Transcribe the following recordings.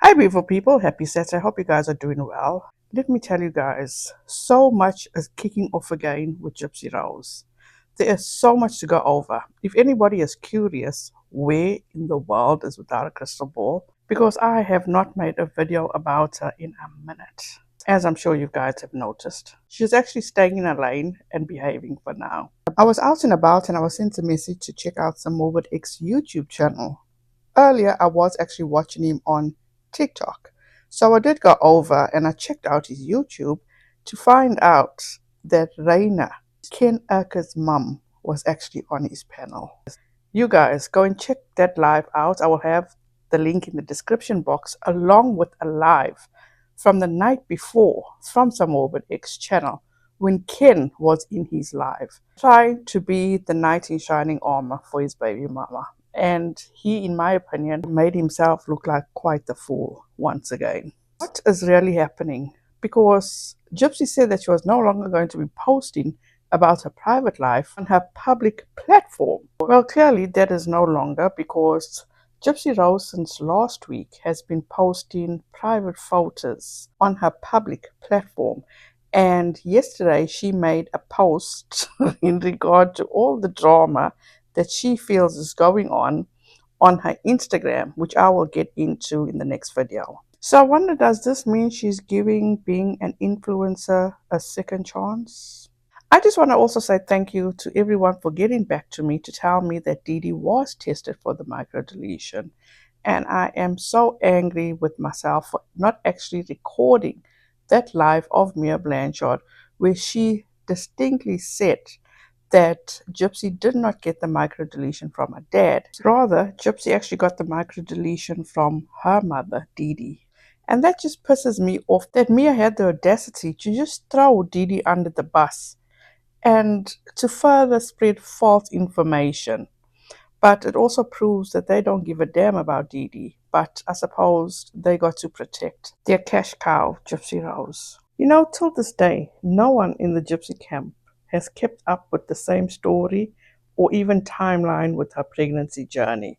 Hi beautiful people, happy Saturday. I hope you guys are doing well. Let me tell you guys, so much is kicking off again with Gypsy Rose. There is so much to go over. If anybody is curious where in the world is without a crystal ball, because I have not made a video about her in a minute. As I'm sure you guys have noticed, she's actually staying in her lane and behaving for now. I was out and about and I was sent a message to check out some MORBID X YouTube channel. Earlier, I was actually watching him on TikTok. So I did go over and I checked out his YouTube to find out that Raina, Ken Urker's mum, was actually on his panel. You guys go and check that live out. I will have the link in the description box along with a live from the night before from some MORBID X channel when Ken was in his live trying to be the knight in shining armor for his baby mama. And he, in my opinion, made himself look like quite the fool once again. What is really happening? Because Gypsy said that she was no longer going to be posting about her private life on her public platform. Well, clearly that is no longer, because Gypsy Rose since last week has been posting private photos on her public platform. And yesterday she made a post in regard to all the drama that she feels is going on her Instagram, which I will get into in the next video. So I wonder, does this mean she's giving being an influencer a second chance? I just want to also say thank you to everyone for getting back to me to tell me that Didi was tested for the microdeletion. And I am so angry with myself for not actually recording that live of Mia Blanchard, where she distinctly said that Gypsy did not get the microdeletion from her dad. Rather, Gypsy actually got the microdeletion from her mother, Didi. And that just pisses me off that Mia had the audacity to just throw Didi under the bus and to further spread false information. But it also proves that they don't give a damn about Didi. But I suppose they got to protect their cash cow, Gypsy Rose. You know, till this day, no one in the Gypsy camp has kept up with the same story or even timeline with her pregnancy journey,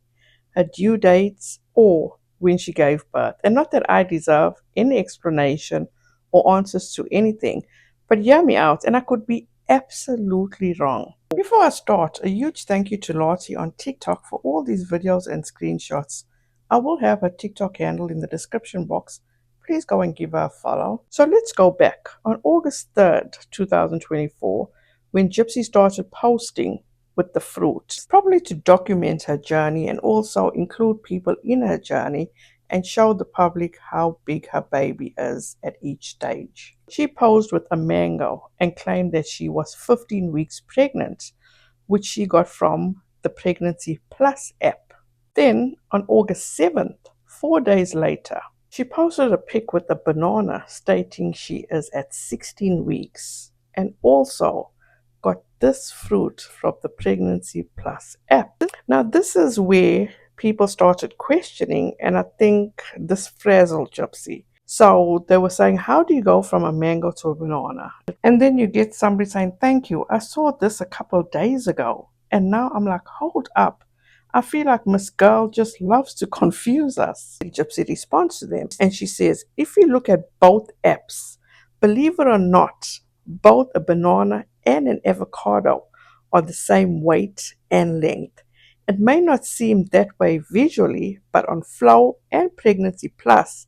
her due dates, or when she gave birth. And not that I deserve any explanation or answers to anything, but hear me out, and I could be absolutely wrong. Before I start, a huge thank you to LATI on TikTok for all these videos and screenshots. I will have her TikTok handle in the description box. Please go and give her a follow. So let's go back. On August 3rd, 2024, when Gypsy started posting with the fruit, probably to document her journey and also include people in her journey and show the public how big her baby is at each stage. She posed with a mango and claimed that she was 15 weeks pregnant, which she got from the Pregnancy Plus app. Then, on August 7th, 4 days later, she posted a pic with a banana stating she is at 16 weeks and also got this fruit from the Pregnancy Plus app. Now, this is where people started questioning, and I think this frazzled Gypsy. So they were saying, how do you go from a mango to a banana? And then you get somebody saying, thank you, I saw this a couple of days ago. And now I'm like, hold up. I feel like Miss Girl just loves to confuse us. Gypsy responds to them and she says, if you look at both apps, believe it or not, both a banana and an avocado are the same weight and length. It may not seem that way visually, but on Flow and Pregnancy Plus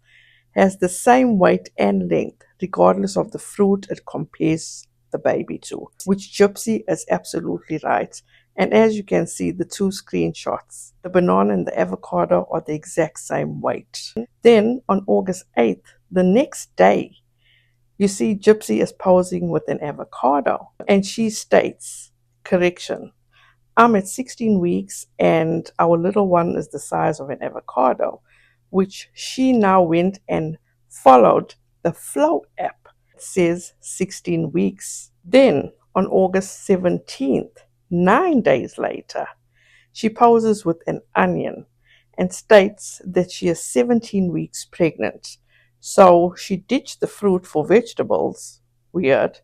has the same weight and length regardless of the fruit it compares the baby to, which Gypsy is absolutely right. And as you can see, the two screenshots, the banana and the avocado are the exact same weight. Then on August 8th, the next day, you see Gypsy is posing with an avocado and she states, correction, I'm at 16 weeks and our little one is the size of an avocado, which she now went and followed the Flow app. It says 16 weeks. Then on August 17th, 9 days later, she poses with an onion and states that she is 17 weeks pregnant. So she ditched the fruit for vegetables. Weird.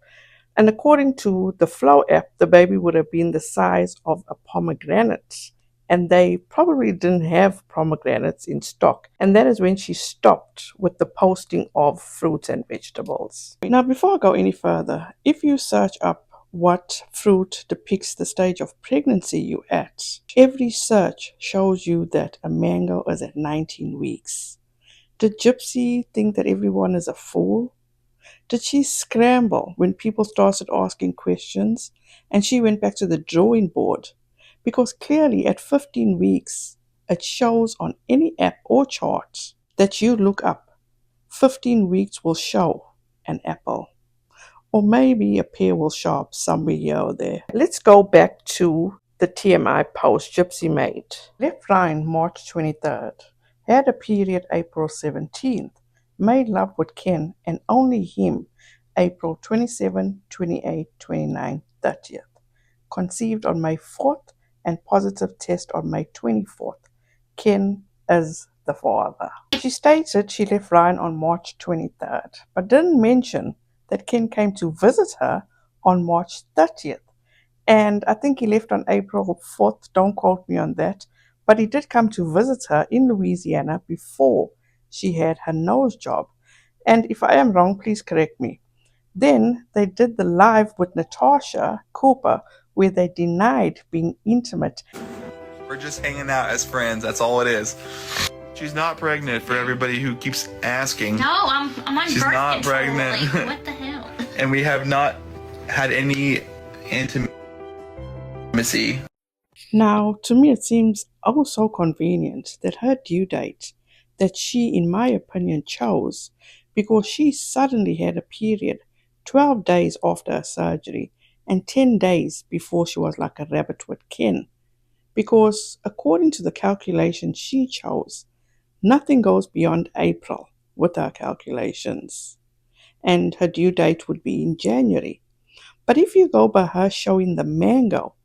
And according to the Flow app, the baby would have been the size of a pomegranate. and they probably didn't have pomegranates in stock. And that is when she stopped with the posting of fruits and vegetables. Now, before I go any further, if you search up what fruit depicts the stage of pregnancy you're at, every search shows you that a mango is at 19 weeks. Did Gypsy think that everyone is a fool? Did she scramble when people started asking questions and she went back to the drawing board? Because clearly at 15 weeks, it shows on any app or chart that you look up, 15 weeks will show an apple. Or maybe a pear will show up somewhere here or there. Let's go back to the TMI post Gypsy made. Left Ryan March 23rd, had a period April 17th, made love with Ken and only him April 27, 28, 29, 30th. Conceived on May 4th and positive test on May 24th. Ken is the father. She stated she left Ryan on March 23rd, but didn't mention that Ken came to visit her on March 30th. And I think he left on April 4th, don't quote me on that, but he did come to visit her in Louisiana before she had her nose job. And if I am wrong, please correct me. Then they did the live with Natasha Cooper where they denied being intimate. We're just hanging out as friends, that's all it is. She's not pregnant for everybody who keeps asking. No, I'm on She's birth not control. pregnant. Like, what the hell? And we have not had any intimacy. Now, to me it seems oh so convenient that her due date that she, in my opinion, chose because she suddenly had a period 12 days after her surgery and 10 days before she was like a rabbit with Ken. Because according to the calculation she chose, nothing goes beyond April with her calculations, and her due date would be in January. But if you go by her showing the mango,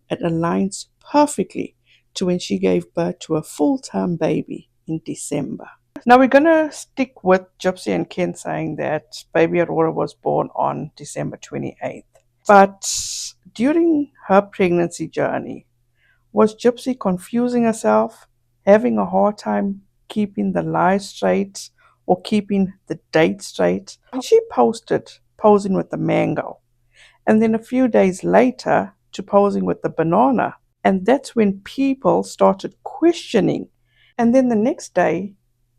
it aligns perfectly to when she gave birth to a full-term baby in December. Now we're going to stick with Gypsy and Ken saying that baby Aurora was born on December 28th. But during her pregnancy journey, was Gypsy confusing herself, having a hard time keeping the lies straight or keeping the date straight? And she posted posing with the mango, and then a few days later to posing with the banana. And that's when people started questioning. And then the next day,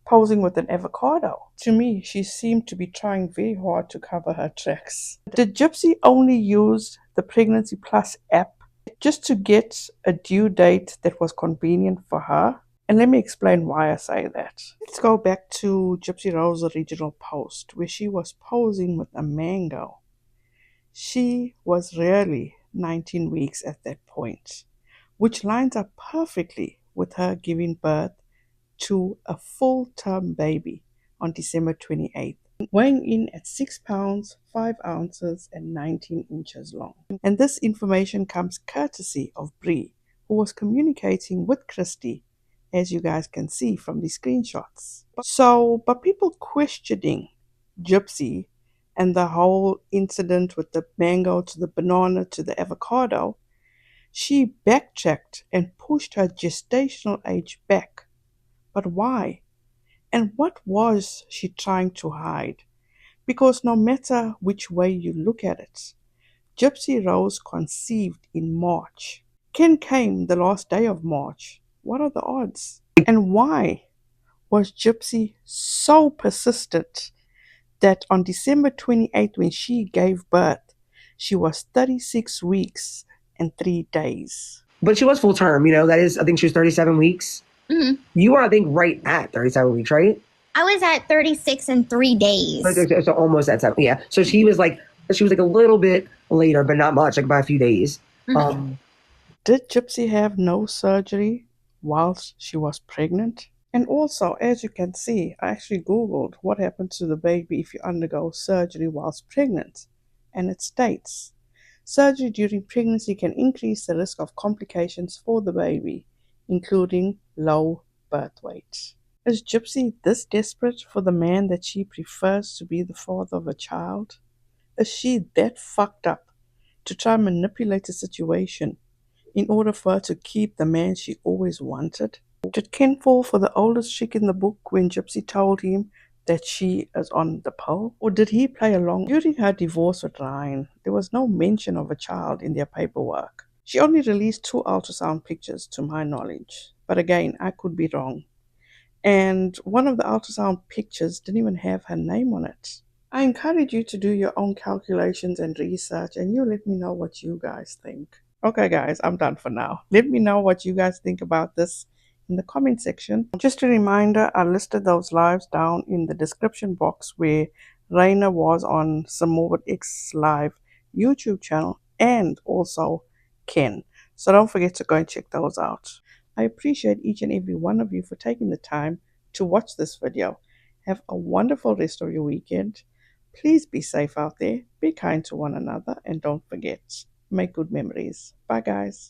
posing with an avocado. To me, she seemed to be trying very hard to cover her tracks. Did Gypsy only use the Pregnancy Plus app just to get a due date that was convenient for her? And let me explain why I say that. Let's go back to Gypsy Rose's original post where she was posing with a mango. She was really 19 weeks at that point, which lines up perfectly with her giving birth to a full-term baby on December 28th, weighing in at 6 pounds, 5 ounces, and 19 inches long. And this information comes courtesy of Bree, who was communicating with Christy, as you guys can see from the screenshots. But people questioning Gypsy and the whole incident with the mango to the banana to the avocado, she backtracked and pushed her gestational age back. But why? And what was she trying to hide? Because no matter which way you look at it, Gypsy Rose conceived in March. Ken came the last day of March. What are the odds? And why was Gypsy so persistent that on December 28th, when she gave birth, she was 36 weeks and 3 days? But she was full term, that is, I think she was 37 weeks. Mm-hmm. You were, I think, right at 37 weeks, right? I was at 36 and 3 days. So almost at 7, yeah. So she was like a little bit later, but not much, like by a few days. Mm-hmm. Did Gypsy have no surgery whilst she was pregnant? And also, as you can see, I actually Googled what happens to the baby if you undergo surgery whilst pregnant. And it states, surgery during pregnancy can increase the risk of complications for the baby, including low birth weight. Is Gypsy this desperate for the man that she prefers to be the father of a child? Is she that fucked up to try and manipulate the situation in order for her to keep the man she always wanted? Did Ken fall for the oldest chick in the book when Gypsy told him that she is on the pill? Or did he play along? During her divorce with Ryan, there was no mention of a child in their paperwork. She only released 2 ultrasound pictures to my knowledge. But again, I could be wrong. And one of the ultrasound pictures didn't even have her name on it. I encourage you to do your own calculations and research, and you let me know what you guys think. Okay, guys, I'm done for now. Let me know what you guys think about this in the comment section. Just a reminder, I listed those lives down in the description box where Raina was on some Morbid X Live YouTube channel and also Ken. So don't forget to go and check those out. I appreciate each and every one of you for taking the time to watch this video. Have a wonderful rest of your weekend. Please be safe out there, be kind to one another, and don't forget, make good memories. Bye, guys.